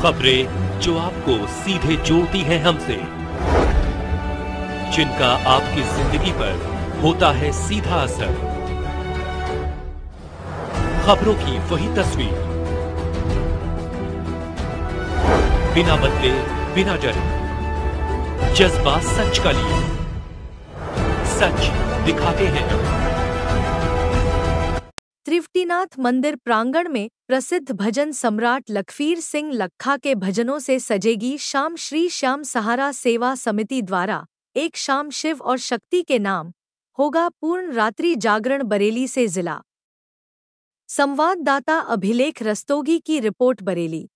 खबरें जो आपको सीधे जोड़ती हैं हमसे, जिनका आपकी जिंदगी पर होता है सीधा असर। खबरों की वही तस्वीर, बिना बदले बिना डरे, जज्बा सच का लिए, सच दिखाते हैं। त्रिवटीनाथ मंदिर प्रांगण में प्रसिद्ध भजन सम्राट लखवीर सिंह लक्खा के भजनों से सजेगी शाम। श्री श्याम सहारा सेवा समिति द्वारा एक शाम शिव और शक्ति के नाम होगा पूर्ण रात्रि जागरण। बरेली से जिला संवाददाता अभिलेख रस्तोगी की रिपोर्ट। बरेली।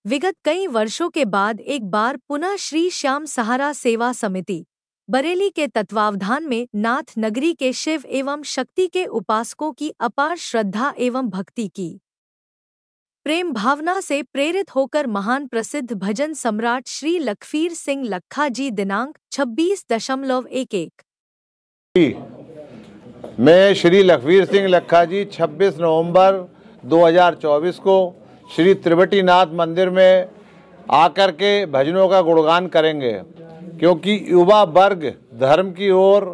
विगत कई वर्षों के बाद एक बार पुनः श्री श्याम सहारा सेवा समिति बरेली के तत्वावधान में नाथ नगरी के शिव एवं शक्ति के उपासकों की अपार श्रद्धा एवं भक्ति की प्रेम भावना से प्रेरित होकर महान प्रसिद्ध भजन सम्राट श्री लखवीर सिंह लक्खा जी दिनांक 26.11 मैं श्री लखवीर सिंह लक्खा जी 26 नवंबर 2024 को श्री त्रिवटीनाथ मंदिर में आकर के भजनों का गुणगान करेंगे, क्योंकि युवा वर्ग धर्म की ओर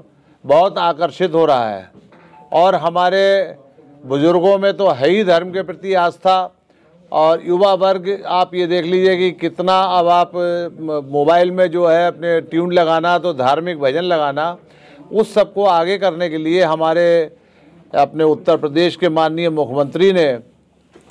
बहुत आकर्षित हो रहा है और हमारे बुजुर्गों में तो है ही धर्म के प्रति आस्था। और युवा वर्ग आप ये देख लीजिए कि कितना, अब आप मोबाइल में जो है अपने ट्यून लगाना तो धार्मिक भजन लगाना, उस सब को आगे करने के लिए हमारे अपने उत्तर प्रदेश के माननीय मुख्यमंत्री ने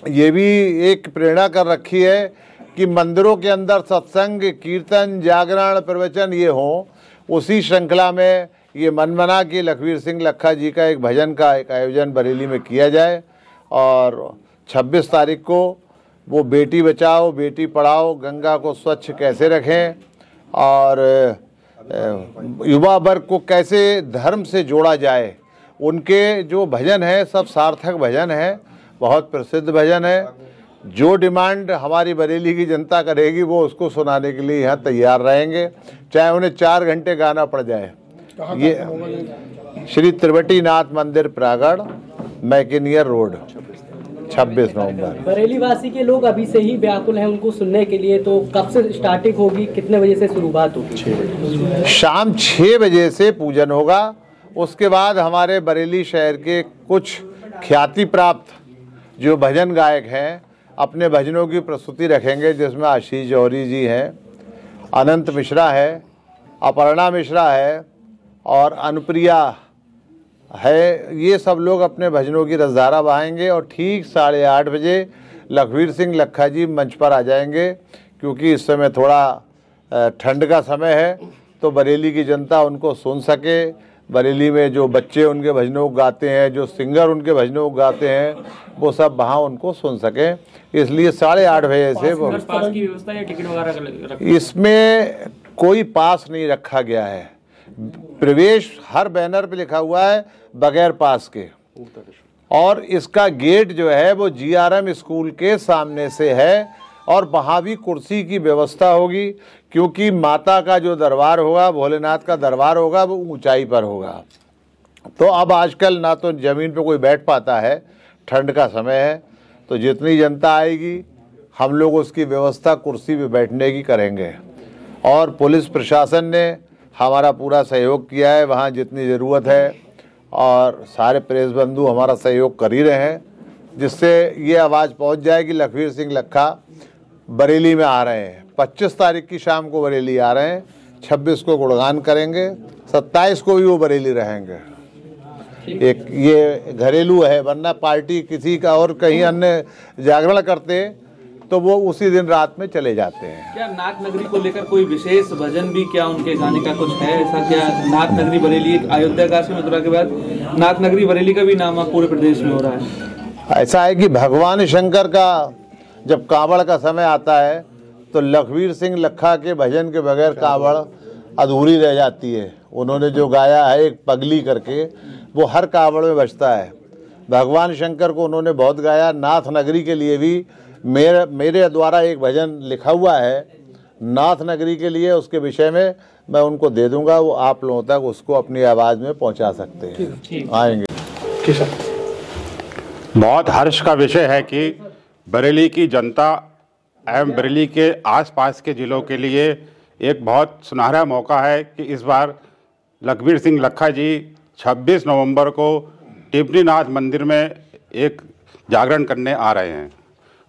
ये भी एक प्रेरणा कर रखी है कि मंदिरों के अंदर सत्संग, कीर्तन, जागरण, प्रवचन ये हों। उसी श्रृंखला में ये मन बना कि लखवीर सिंह लक्खा जी का एक भजन का एक आयोजन बरेली में किया जाए और 26 तारीख को वो बेटी बचाओ बेटी पढ़ाओ, गंगा को स्वच्छ कैसे रखें और युवा वर्ग को कैसे धर्म से जोड़ा जाए, उनके जो भजन हैं सब सार्थक भजन हैं, बहुत प्रसिद्ध भजन है। जो डिमांड हमारी बरेली की जनता करेगी वो उसको सुनाने के लिए यहाँ तैयार रहेंगे, चाहे उन्हें 4 घंटे गाना पड़ जाए। ये श्री त्रिवटीनाथ मंदिर प्रांगण, मैकेनियर रोड, 26 नवंबर। बरेली वासी के लोग अभी से ही व्याकुल हैं उनको सुनने के लिए, तो कब से स्टार्टिंग होगी, कितने बजे से शुरुआत होगी? शाम 6 बजे से पूजन होगा। उसके बाद हमारे बरेली शहर के कुछ ख्याति प्राप्त जो भजन गायक हैं अपने भजनों की प्रस्तुति रखेंगे, जिसमें आशीष जौहरी जी हैं, अनंत मिश्रा है, अपर्णा मिश्रा है और अनुप्रिया है। ये सब लोग अपने भजनों की रसधारा बहाएंगे और ठीक 8:30 बजे लखवीर सिंह लक्खा जी मंच पर आ जाएंगे, क्योंकि इस समय थोड़ा ठंड का समय है तो बरेली की जनता उनको सुन सके। बरेली में जो बच्चे उनके भजनों को गाते हैं, जो सिंगर उनके भजनों को गाते हैं, वो सब वहाँ उनको सुन सकें, इसलिए 8:30 बजे से पास की व्यवस्था या टिकट वगैरह इसमें कोई पास नहीं रखा गया है। प्रवेश हर बैनर पे लिखा हुआ है बगैर पास के, और इसका गेट जो है वो GRM स्कूल के सामने से है और वहाँ भी कुर्सी की व्यवस्था होगी, क्योंकि माता का जो दरबार होगा, भोलेनाथ का दरबार होगा, वो ऊंचाई पर होगा। तो अब आजकल ना तो ज़मीन पे कोई बैठ पाता है, ठंड का समय है, तो जितनी जनता आएगी हम लोग उसकी व्यवस्था कुर्सी पे बैठने की करेंगे। और पुलिस प्रशासन ने हमारा पूरा सहयोग किया है वहाँ जितनी ज़रूरत है, और सारे प्रेस बंधु हमारा सहयोग कर ही रहे हैं, जिससे ये आवाज़ पहुँच जाए कि लखवीर सिंह लक्खा बरेली में आ रहे हैं। 25 तारीख की शाम को बरेली आ रहे हैं, 26 को गुणगान करेंगे, 27 को भी वो बरेली रहेंगे। एक ये घरेलू है, वरना पार्टी किसी का और कहीं अन्य जागरण करते तो वो उसी दिन रात में चले जाते हैं। क्या नाथ नगरी को लेकर कोई विशेष भजन भी क्या उनके गाने का कुछ है ऐसा? क्या नाथ नगरी बरेली, अयोध्या काशी मथुरा के बाद नाथ नगरी बरेली का भी नाम पूरे प्रदेश में हो रहा है? ऐसा है कि भगवान शंकर का जब कांवड़ का समय आता है तो लखवीर सिंह लक्खा के भजन के बगैर कांवड़ अधूरी रह जाती है। उन्होंने जो गाया है एक पगली करके, वो हर कांवड़ में बजता है। भगवान शंकर को उन्होंने बहुत गाया। नाथ नगरी के लिए भी मेरे द्वारा एक भजन लिखा हुआ है नाथ नगरी के लिए, उसके विषय में मैं उनको दे दूंगा, वो आप लोगों तक उसको अपनी आवाज़ में पहुंचा सकते हैं। आएंगे। बहुत हर्ष का विषय है कि बरेली की जनता एवं बरेली के आसपास के ज़िलों के लिए एक बहुत सुनहरा मौका है कि इस बार लखवीर सिंह लखा जी 26 नवंबर को टिप्पणीनाथ मंदिर में एक जागरण करने आ रहे हैं।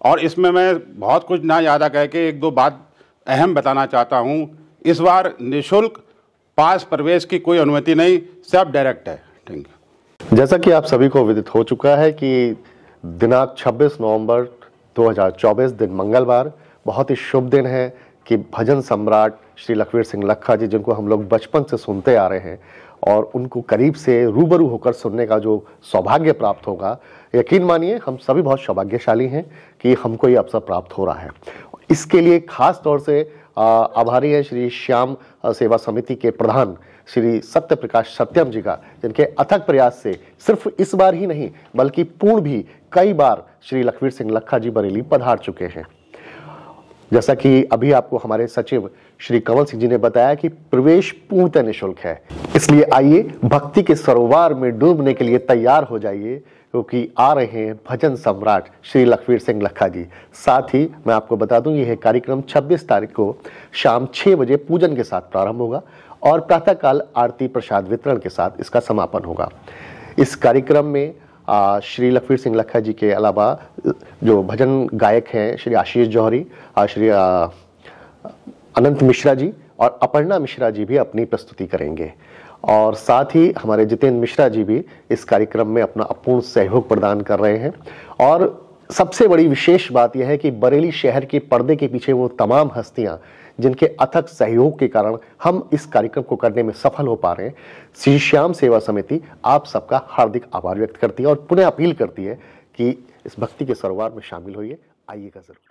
और इसमें मैं बहुत कुछ ना ज़्यादा कह के एक दो बात अहम बताना चाहता हूँ। इस बार निःशुल्क पास प्रवेश की कोई अनुमति नहीं, सब डायरेक्ट है। Thank you. जैसा कि आप सभी को विदित हो चुका है कि दिनांक 26 नवंबर 2024 दिन मंगलवार बहुत ही शुभ दिन है कि भजन सम्राट श्री लखवीर सिंह लखा जी, जिनको हम लोग बचपन से सुनते आ रहे हैं और उनको करीब से रूबरू होकर सुनने का जो सौभाग्य प्राप्त होगा, यकीन मानिए हम सभी बहुत सौभाग्यशाली हैं कि हमको ये अवसर प्राप्त हो रहा है। इसके लिए खास तौर से आभारी है श्री श्याम सेवा समिति के प्रधान श्री सत्य प्रकाश सत्यम जी का, जिनके अथक प्रयास से सिर्फ इस बार ही नहीं बल्कि पूर्व भी कई बार श्री लखवीर सिंह लखा जी बरेली पधार चुके हैं। जैसा कि अभी आपको हमारे सचिव श्री कंवल सिंह जी ने बताया कि प्रवेश पूर्णतः निःशुल्क है, इसलिए आइए भक्ति के सरोवर में डूबने के लिए तैयार हो जाइए, क्योंकि आ रहे हैं भजन सम्राट श्री लखवीर सिंह लखा जी। साथ ही मैं आपको बता दूं, यह कार्यक्रम 26 तारीख को शाम 6 बजे पूजन के साथ प्रारंभ होगा और प्रातःकाल आरती प्रसाद वितरण के साथ इसका समापन होगा। इस कार्यक्रम में श्री लखवीर सिंह लखा जी के अलावा जो भजन गायक हैं श्री आशीष जौहरी, श्री अनंत मिश्रा जी और अपर्णा मिश्रा जी भी अपनी प्रस्तुति करेंगे। और साथ ही हमारे जितेंद्र मिश्रा जी भी इस कार्यक्रम में अपना अपूर्ण सहयोग प्रदान कर रहे हैं। और सबसे बड़ी विशेष बात यह है कि बरेली शहर के पर्दे के पीछे वो तमाम हस्तियां जिनके अथक सहयोग के कारण हम इस कार्यक्रम को करने में सफल हो पा रहे हैं, श्री श्याम सेवा समिति आप सबका हार्दिक आभार व्यक्त करती है और पुनः अपील करती है कि इस भक्ति के सरोवर में शामिल होइए, आइएगा जरूर।